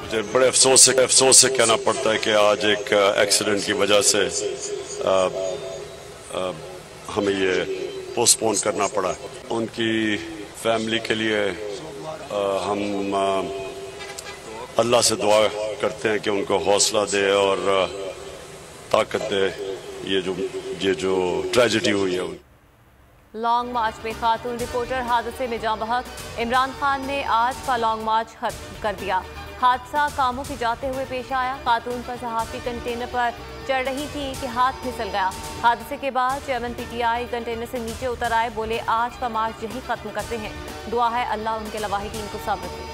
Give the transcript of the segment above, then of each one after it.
मुझे बड़े अफसोस से कहना पड़ता है कि आज एक एक्सीडेंट की वजह से हमें ये पोस्टपोन करना पड़ा। उनकी फैमिली के लिए हम अल्लाह से दुआ करते हैं कि उनको हौसला दे और ताकत दे। ये जो ट्रेजेडी हुई है। लॉन्ग मार्च में खातून रिपोर्टर हादसे में जाँ बहक। इमरान खान ने आज का लॉन्ग मार्च खत्म कर दिया। हादसा कामों की जाते हुए पेश आया। खातून पर सहाफ़ी कंटेनर पर चढ़ रही थी कि हाथ फिसल गया। हादसे के बाद चेयरमैन पीटीआई कंटेनर से नीचे उतर आए। बोले, आज का मार्च यही खत्म करते हैं। दुआ है अल्लाह उनके लवाहिदीन को सब्र दे।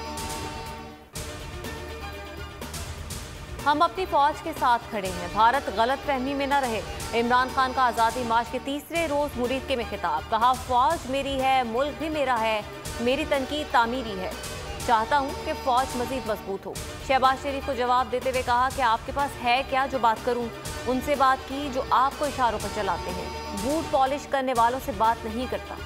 हम अपनी फौज के साथ खड़े हैं, भारत गलत फहमी में न रहे। इमरान खान का आज़ादी मार्च के तीसरे रोज मुरीदके में खिताब। कहा, फौज मेरी है, मुल्क भी मेरा है, मेरी तनकीद तामीरी है। चाहता हूं कि फौज मजीद मजबूत हो। शहबाज शरीफ को जवाब देते हुए कहा कि आपके पास है क्या जो बात करूं। उनसे बात की जो आपको इशारों पर चलाते हैं। बूट पॉलिश करने वालों से बात नहीं करता।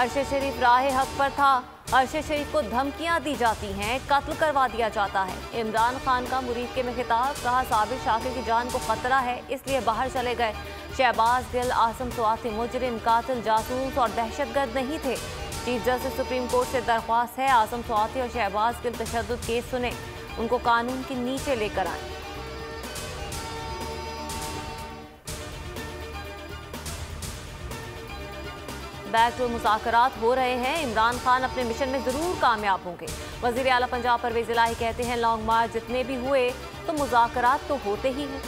अरशद शरीफ राह हक पर था। अरशद शरीफ को धमकियां दी जाती हैं, कत्ल करवा दिया जाता है। इमरान खान का मुरीदके में खिताब। कहा, साबिर शाकिर की जान को खतरा है, इसलिए बाहर चले गए। शहबाज गिल, आसम स्वाति मुजरिम, कातिल, जासूस और दहशतगर्द नहीं थे। चीफ जस्टिस सुप्रीम कोर्ट से दरख्वास्त है, आसम स्वाति और शहबाज गिल तशद्दुद केस सुने, उनको कानून के नीचे लेकर आए। बैकडोर मुज़ाकरात हो रहे हैं। इमरान खान अपने मिशन में जरूर कामयाब होंगे। वज़ीर आला पंजाब परवेज़ इलाही कहते हैं, लॉन्ग मार्च जितने भी हुए तो मुज़ाकरात तो होते ही हैं।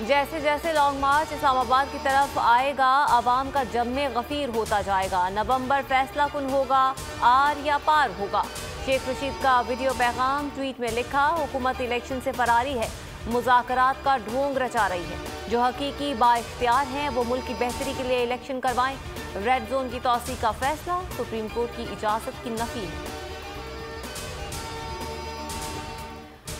जैसे जैसे लॉन्ग मार्च इस्लामाबाद की तरफ आएगा, आवाम का जम्मे गफीर होता जाएगा। नवंबर फैसला कुन होगा, आर या पार होगा। शेख रशीद का वीडियो पैगाम ट्वीट में लिखा, हुकूमत इलेक्शन से फरारी है, मुज़ाकरात का ढोंग रचा रही है। जो हकीकी बाइख्तियार हैं वो मुल्क की बेहतरी के लिए इलेक्शन करवाएं। रेड जोन की तौसीक का फैसला सुप्रीम कोर्ट की इजाज़त की नफी है।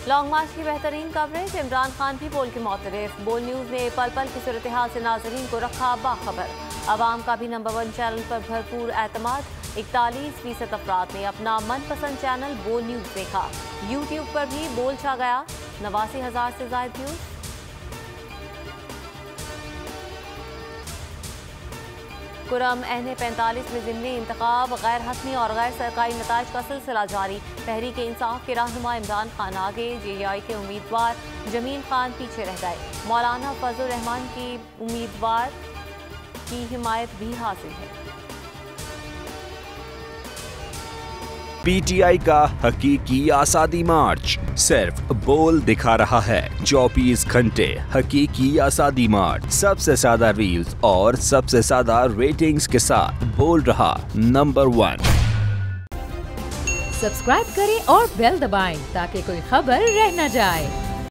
लॉन्ग मार्च की बेहतरीन कवरेज। इमरान खान भी पोल के मोतरफ। बोल न्यूज़ ने पल पल की सूरत हाल से नाजरीन को रखा बाखबर। आवाम का भी नंबर 1 चैनल पर भरपूर एतमाद। 41% अफराद ने अपना मनपसंद चैनल बोल न्यूज़ देखा। यूट्यूब पर भी बोल छा गया। 89,000 से ज़ायद व्यूज़। कुरम NA-45 में ज़िमनी इंतखाब, गैर हतमी और गैर सरकारी नताइज का सिलसिला जारी। तहरीक इंसाफ के रहनुमा इमरान खान आगे, JI के उम्मीदवार जमीन खान पीछे रह गए। मौलाना फजल रहमान की उम्मीदवार की हिमायत भी हासिल है। PTI का हकीकी आज़ादी मार्च सिर्फ बोल दिखा रहा है। 24 घंटे हकीकी आज़ादी मार्च, सबसे ज्यादा रील्स और सबसे ज्यादा रेटिंग्स के साथ बोल रहा नंबर 1। सब्सक्राइब करें और बेल दबाएं ताकि कोई खबर रह न जाए।